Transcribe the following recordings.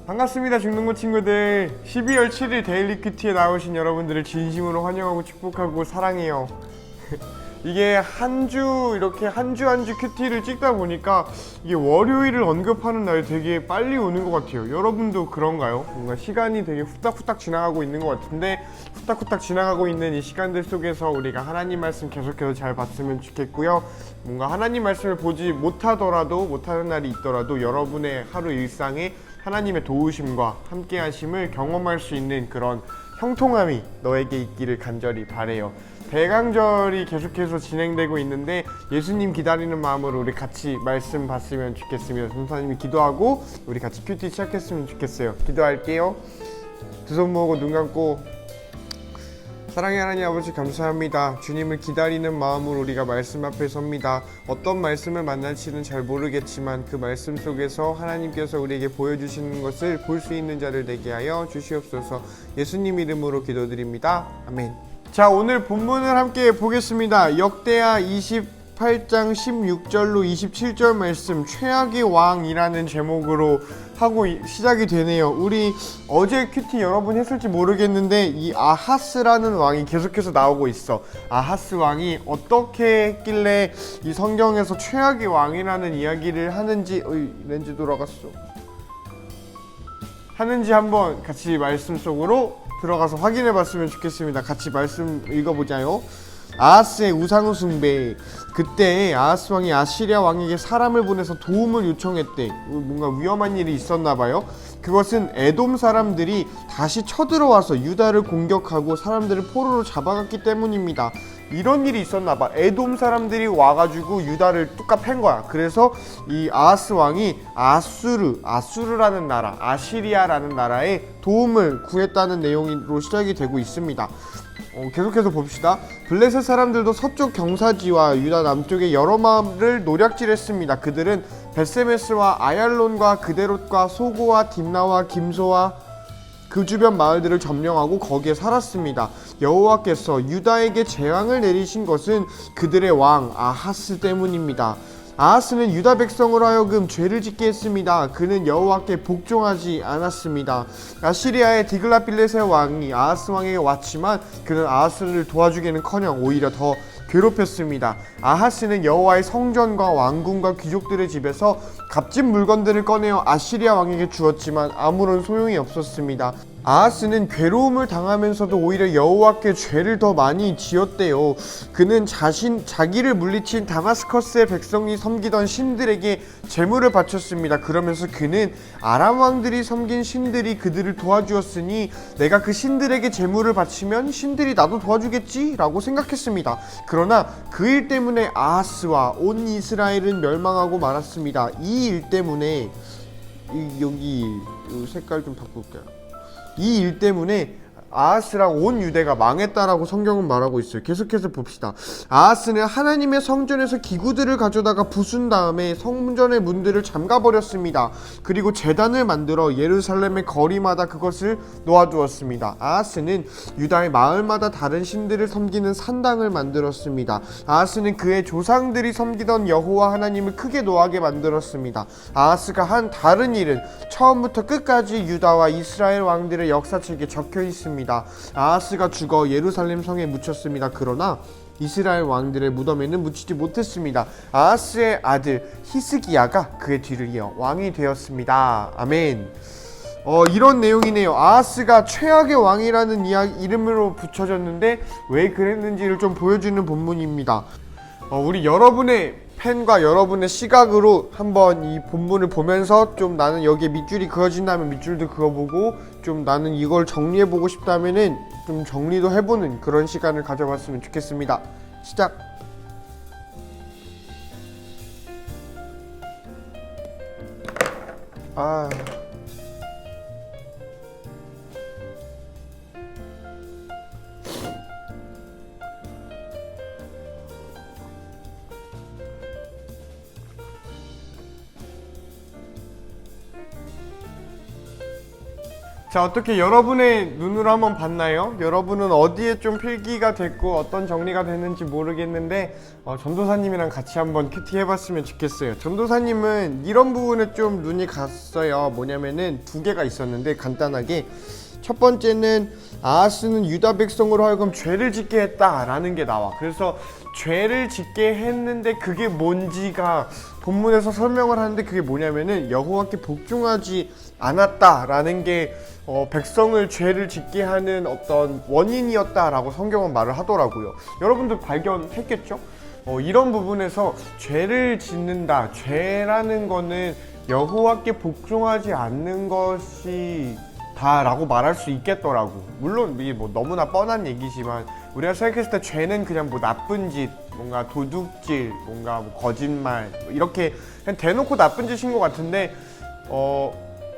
반갑습니다, 중동고 친구들. 12월 7일 데일리 큐티에 나오신 여러분들을 진심으로 환영하고 축복하고 사랑해요. 이게 한 주 이렇게 한 주 큐티를 찍다 보니까 이게 월요일을 언급하는 날이 되게 빨리 오는 것 같아요. 여러분도 그런가요? 뭔가 시간이 되게 후딱후딱 지나가고 있는 것 같은데, 후딱후딱 지나가고 있는 이 시간들 속에서 우리가 하나님 말씀 계속해서 잘 봤으면 좋겠고요. 뭔가 하나님 말씀을 보지 못하는 날이 있더라도 여러분의 하루 일상에 하나님의 도우심과 함께 하심을 경험할 수 있는 그런 형통함이 너에게 있기를 간절히 바래요. 대강절이 계속해서 진행되고 있는데 예수님 기다리는 마음으로 우리 같이 말씀 봤으면 좋겠습니다. 전사님이 기도하고 우리 같이 큐티 시작했으면 좋겠어요. 기도할게요. 두 손 모으고 눈 감고. 사랑의 하나님 아버지, 감사합니다. 주님을 기다리는 마음으로 우리가 말씀 앞에 섭니다. 어떤 말씀을 만날지는 잘 모르겠지만 그 말씀 속에서 하나님께서 우리에게 보여주시는 것을 볼 수 있는 자를 되게 하여 주시옵소서. 예수님 이름으로 기도드립니다. 아멘. 자, 오늘 본문을 함께 보겠습니다. 역대하 28장 16절로 27절 말씀, 최악의 왕이라는 제목으로 하고 시작이 되네요. 우리 어제 큐티 여러분 했을지 모르겠는데 이 아하스라는 왕이 계속해서 나오고 있어. 아하스 왕이 어떻게 했길래 이 성경에서 최악의 왕이라는 이야기를 하는지, 렌즈 돌아갔어. 하는지 한번 같이 말씀 속으로 들어가서 확인해 봤으면 좋겠습니다. 같이 말씀 읽어보자요. 아하스의 우상 숭배. 그때 아하스 왕이 아시리아 왕에게 사람을 보내서 도움을 요청했대. 뭔가 위험한 일이 있었나 봐요. 그것은 에돔 사람들이 다시 쳐들어와서 유다를 공격하고 사람들을 포로로 잡아갔기 때문입니다. 이런 일이 있었나 봐. 에돔 사람들이 와가지고 유다를 뚝까 팬 거야. 그래서 이 아하스 왕이 아수르라는 나라, 아시리아라는 나라에 도움을 구했다는 내용으로 시작이 되고 있습니다. 계속해서 봅시다. 블레셋 사람들도 서쪽 경사지와 유다 남쪽의 여러 마을을 노략질했습니다. 그들은 베세메스와 아얄론과 그데롯과 소고와 딥나와 김소와 그 주변 마을들을 점령하고 거기에 살았습니다. 여호와께서 유다에게 재앙을 내리신 것은 그들의 왕 아하스 때문입니다. 아하스는 유다 백성으로 하여금 죄를 짓게 했습니다. 그는 여호와께 복종하지 않았습니다. 아시리아의 디글라빌레셋 왕이 아하스 왕에게 왔지만 그는 아하스를 도와주기는커녕 오히려 더 괴롭혔습니다. 아하스는 여호와의 성전과 왕궁과 귀족들의 집에서 값진 물건들을 꺼내어 아시리아 왕에게 주었지만 아무런 소용이 없었습니다. 아하스는 괴로움을 당하면서도 오히려 여호와께 죄를 더 많이 지었대요. 그는 자기를 물리친 다마스커스의 백성이 섬기던 신들에게 제물을 바쳤습니다. 그러면서 그는 아람 왕들이 섬긴 신들이 그들을 도와주었으니 내가 그 신들에게 제물을 바치면 신들이 나도 도와주겠지 라고 생각했습니다. 그러나 그 일 때문에 아하스와 온 이스라엘은 멸망하고 말았습니다. 이 일 때문에 여기 색깔 좀 바꿀게요. 이 일 때문에 아하스랑 온 유대가 망했다라고 성경은 말하고 있어요. 계속해서 봅시다. 아하스는 하나님의 성전에서 기구들을 가져다가 부순 다음에 성전의 문들을 잠가버렸습니다. 그리고 제단을 만들어 예루살렘의 거리마다 그것을 놓아두었습니다. 아하스는 유다의 마을마다 다른 신들을 섬기는 산당을 만들었습니다. 아하스는 그의 조상들이 섬기던 여호와 하나님을 크게 노하게 만들었습니다. 아하스가 한 다른 일은 처음부터 끝까지 유다와 이스라엘 왕들의 역사책에 적혀 있습니다. 아하스가 죽어 예루살렘 성에 묻혔습니다. 그러나 이스라엘 왕들의 무덤에는 묻히지 못했습니다. 아하스의 아들 히스기야가 그의 뒤를 이어 왕이 되었습니다. 아멘. 이런 내용이네요. 아하스가 최악의 왕이라는 이름으로 붙여졌는데 왜 그랬는지를 좀 보여주는 본문입니다. 우리 여러분의 펜과 여러분의 시각으로 한번 이 본문을 보면서 좀 나는 여기에 밑줄이 그어진다면 밑줄도 그어보고 좀 나는 이걸 정리해보고 싶다면은 좀 정리도 해보는 그런 시간을 가져봤으면 좋겠습니다. 시작! 자, 어떻게 여러분의 눈으로 한번 봤나요? 여러분은 어디에 좀 필기가 됐고 어떤 정리가 됐는지 모르겠는데 전도사님이랑 같이 한번 큐티 해봤으면 좋겠어요. 전도사님은 이런 부분에 좀 눈이 갔어요. 뭐냐면은 두 개가 있었는데 간단하게 첫 번째는 아하스는 유다 백성으로 하여금 죄를 짓게 했다라는 게 나와. 그래서 죄를 짓게 했는데 그게 뭔지가 본문에서 설명을 하는데 그게 뭐냐면은 여호와께 복종하지 않았다라는 게 백성을 죄를 짓게 하는 어떤 원인이었다라고 성경은 말을 하더라고요. 여러분들 발견했겠죠? 이런 부분에서 죄를 짓는다. 죄라는 거는 여호와께 복종하지 않는 것이 다라고 말할 수 있겠더라고. 물론 이게 뭐 너무나 뻔한 얘기지만 우리가 생각했을 때 죄는 그냥 뭐 나쁜 짓, 뭔가 도둑질, 뭔가 뭐 거짓말 이렇게 그냥 대놓고 나쁜 짓인 것 같은데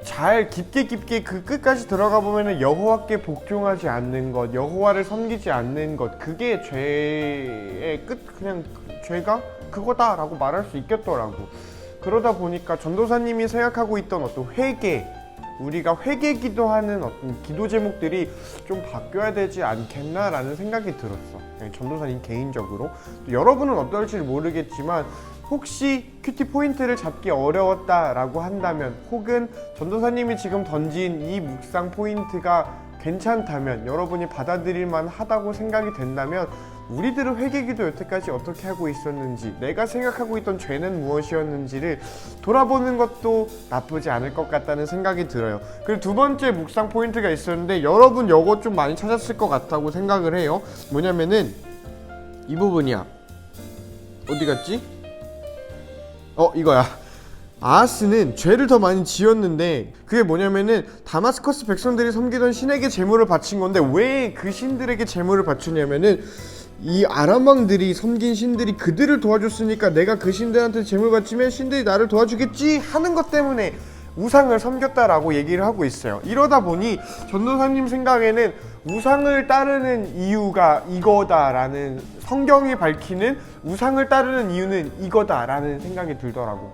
잘 깊게 그 끝까지 들어가 보면은 여호와께 복종하지 않는 것, 여호와를 섬기지 않는 것, 그게 죄의 끝, 그냥 죄가 그거다라고 말할 수 있겠더라고. 그러다 보니까 전도사님이 생각하고 있던 어떤 회개, 우리가 회개 기도하는 어떤 기도 제목들이 좀 바뀌어야 되지 않겠나라는 생각이 들었어. 전도사님 개인적으로. 여러분은 어떨지 모르겠지만 혹시 큐티 포인트를 잡기 어려웠다라고 한다면, 혹은 전도사님이 지금 던진 이 묵상 포인트가 괜찮다면, 여러분이 받아들일 만하다고 생각이 된다면 우리들은 회개기도 여태까지 어떻게 하고 있었는지, 내가 생각하고 있던 죄는 무엇이었는지를 돌아보는 것도 나쁘지 않을 것 같다는 생각이 들어요. 그리고 두 번째 묵상 포인트가 있었는데 여러분 요거 좀 많이 찾았을 것 같다고 생각을 해요. 뭐냐면은 이 부분이야. 어디 갔지? 이거야. 아하스는 죄를 더 많이 지었는데 그게 뭐냐면은 다마스커스 백성들이 섬기던 신에게 제물을 바친 건데, 왜 그 신들에게 제물을 바쳤냐면은 이 아람 왕들이 섬긴 신들이 그들을 도와줬으니까 내가 그 신들한테 제물 바치면 신들이 나를 도와주겠지 하는 것 때문에 우상을 섬겼다라고 얘기를 하고 있어요. 이러다 보니 전도사님 생각에는 우상을 따르는 이유가 이거다라는, 성경이 밝히는 우상을 따르는 이유는 이거다라는 생각이 들더라고.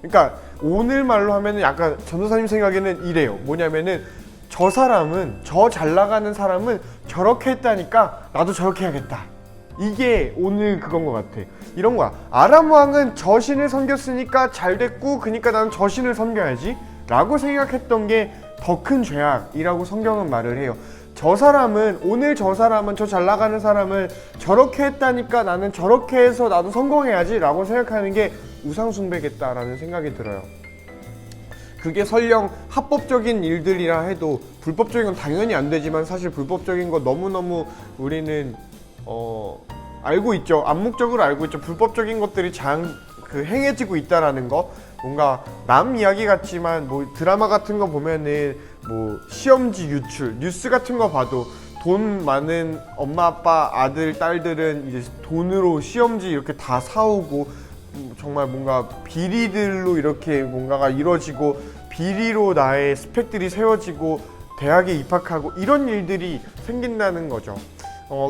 그러니까 오늘 말로 하면은 약간 전도사님 생각에는 이래요. 뭐냐면은 저 사람은, 저 잘 나가는 사람은 저렇게 했다니까 나도 저렇게 해야겠다. 이게 오늘 그건 것 같아. 이런 거야. 아람 왕은 저 신을 섬겼으니까 잘 됐고, 그러니까 나는 저 신을 섬겨야지 라고 생각했던 게 더 큰 죄악이라고 성경은 말을 해요. 저 사람은, 오늘 저 사람은, 저 잘 나가는 사람은 저렇게 했다니까 나는 저렇게 해서 나도 성공해야지 라고 생각하는 게 우상숭배겠다라는 생각이 들어요. 그게 설령 합법적인 일들이라 해도, 불법적인 건 당연히 안 되지만 사실 불법적인 거 너무너무 우리는 알고 있죠. 암묵적으로 알고 있죠. 불법적인 것들이 행해지고 있다라는 거. 뭔가 남 이야기 같지만 뭐 드라마 같은 거 보면은 뭐 시험지 유출, 뉴스 같은 거 봐도 돈 많은 엄마 아빠 아들 딸들은 이제 돈으로 시험지 이렇게 다 사오고, 정말 뭔가 비리들로 이렇게 뭔가가 이루어지고 비리로 나의 스펙들이 세워지고 대학에 입학하고 이런 일들이 생긴다는 거죠.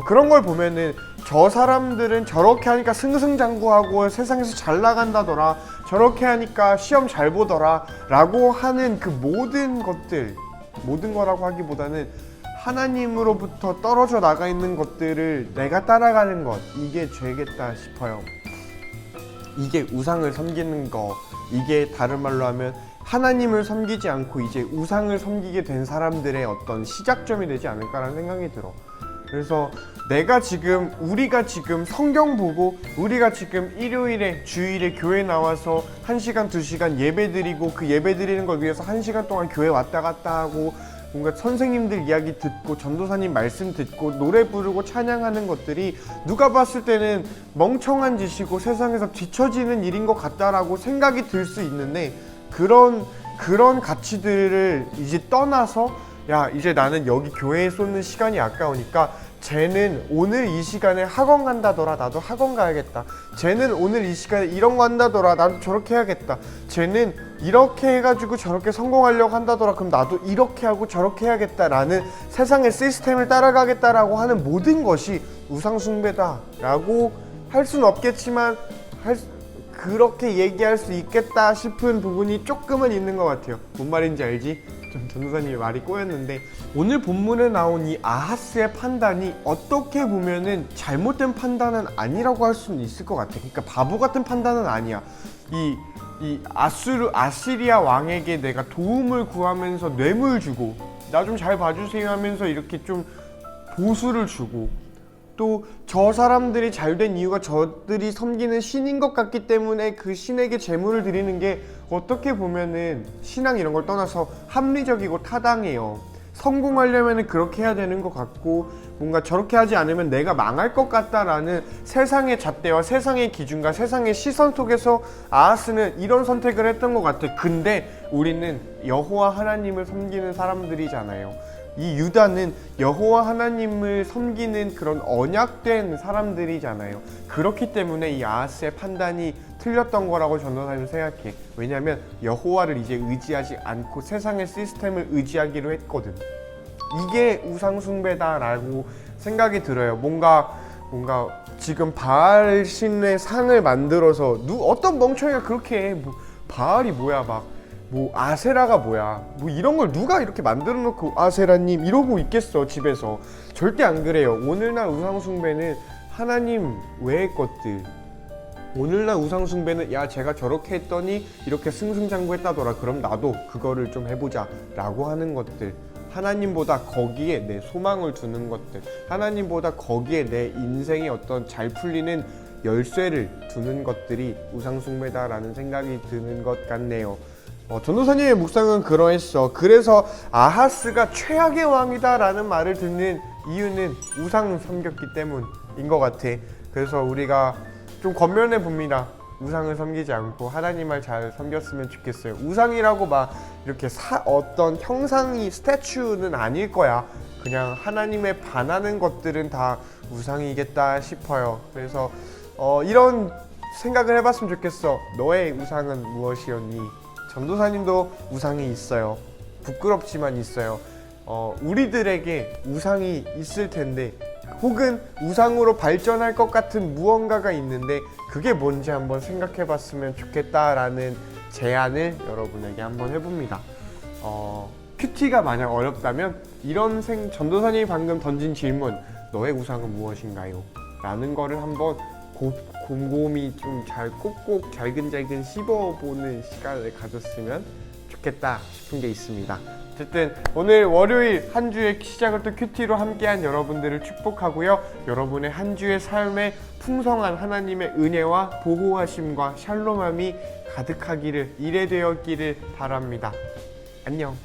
그런 걸 보면은 저 사람들은 저렇게 하니까 승승장구하고 세상에서 잘 나간다더라, 저렇게 하니까 시험 잘 보더라 라고 하는 그 모든 것들, 모든 거라고 하기보다는 하나님으로부터 떨어져 나가 있는 것들을 내가 따라가는 것, 이게 죄겠다 싶어요. 이게 우상을 섬기는 거, 이게 다른 말로 하면 하나님을 섬기지 않고 이제 우상을 섬기게 된 사람들의 어떤 시작점이 되지 않을까라는 생각이 들어. 그래서 우리가 지금 성경 보고, 우리가 지금 일요일에, 주일에 교회 나와서 1시간, 2시간 예배 드리고, 그 예배 드리는 걸 위해서 1시간 동안 교회 왔다 갔다 하고, 뭔가 선생님들 이야기 듣고 전도사님 말씀 듣고 노래 부르고 찬양하는 것들이 누가 봤을 때는 멍청한 짓이고 세상에서 뒤처지는 일인 것 같다라고 생각이 들 수 있는데, 그런 가치들을 이제 떠나서, 야, 이제 나는 여기 교회에 쏟는 시간이 아까우니까 쟤는 오늘 이 시간에 학원 간다더라, 나도 학원 가야겠다. 쟤는 오늘 이 시간에 이런 거 한다더라, 나도 저렇게 해야겠다. 쟤는 이렇게 해가지고 저렇게 성공하려고 한다더라, 그럼 나도 이렇게 하고 저렇게 해야겠다라는 세상의 시스템을 따라가겠다라고 하는 모든 것이 우상숭배다 라고 할 수는 없겠지만 그렇게 얘기할 수 있겠다 싶은 부분이 조금은 있는 것 같아요. 뭔 말인지 알지? 좀 전도사님의 말이 꼬였는데, 오늘 본문에 나온 이 아하스의 판단이 어떻게 보면은 잘못된 판단은 아니라고 할 수는 있을 것 같아. 그러니까 바보 같은 판단은 아니야. 이 아시리아 왕에게 내가 도움을 구하면서 뇌물 주고, 나 좀 잘 봐주세요 하면서 이렇게 좀 보수를 주고, 또 저 사람들이 잘된 이유가 저들이 섬기는 신인 것 같기 때문에 그 신에게 제물을 드리는 게 어떻게 보면은 신앙 이런 걸 떠나서 합리적이고 타당해요. 성공하려면 그렇게 해야 되는 것 같고, 뭔가 저렇게 하지 않으면 내가 망할 것 같다라는 세상의 잣대와 세상의 기준과 세상의 시선 속에서 아하스는 이런 선택을 했던 것 같아. 근데 우리는 여호와 하나님을 섬기는 사람들이잖아요. 이 유다는 여호와 하나님을 섬기는 그런 언약된 사람들이잖아요. 그렇기 때문에 이 아하스의 판단이 틀렸던 거라고 전도사님 생각해. 왜냐하면 여호와를 이제 의지하지 않고 세상의 시스템을 의지하기로 했거든. 이게 우상숭배다라고 생각이 들어요. 뭔가 지금 바알 신의 상을 만들어서 어떤 멍청이가 그렇게 해. 뭐 바알이 뭐야, 뭐 아세라가 뭐야, 뭐 이런 걸 누가 이렇게 만들어 놓고 아세라님 이러고 있겠어 집에서. 절대 안 그래요. 오늘날 우상숭배는 하나님 외의 것들, 오늘날 우상숭배는 야 제가 저렇게 했더니 이렇게 승승장구했다더라, 그럼 나도 그거를 좀 해보자 라고 하는 것들, 하나님보다 거기에 내 소망을 두는 것들, 하나님보다 거기에 내 인생의 어떤 잘 풀리는 열쇠를 두는 것들이 우상숭배다라는 생각이 드는 것 같네요. 전도사님의 묵상은 그러했어. 그래서 아하스가 최악의 왕이다 라는 말을 듣는 이유는 우상을 섬겼기 때문인 것 같아. 그래서 우리가 좀 권면해 봅니다. 우상을 섬기지 않고 하나님을 잘 섬겼으면 좋겠어요. 우상이라고 막 이렇게 어떤 형상이 스태츄는 아닐 거야. 그냥 하나님에 반하는 것들은 다 우상이겠다 싶어요. 그래서 이런 생각을 해봤으면 좋겠어. 너의 우상은 무엇이었니? 전도사님도 우상이 있어요. 부끄럽지만 있어요. 우리들에게 우상이 있을 텐데, 혹은 우상으로 발전할 것 같은 무언가가 있는데 그게 뭔지 한번 생각해 봤으면 좋겠다라는 제안을 여러분에게 한번 해봅니다. 큐티가 만약 어렵다면 이런 전도사님이 방금 던진 질문, 너의 우상은 무엇인가요? 라는 거를 한번 곰곰이 좀 잘 꼭꼭 잘근잘근 씹어보는 시간을 가졌으면 좋겠다 싶은 게 있습니다. 어쨌든 오늘 월요일 한 주의 시작을 또 큐티로 함께한 여러분들을 축복하고요. 여러분의 한 주의 삶에 풍성한 하나님의 은혜와 보호하심과 샬롬함이 가득하기를, 이래 되었기를 바랍니다. 안녕.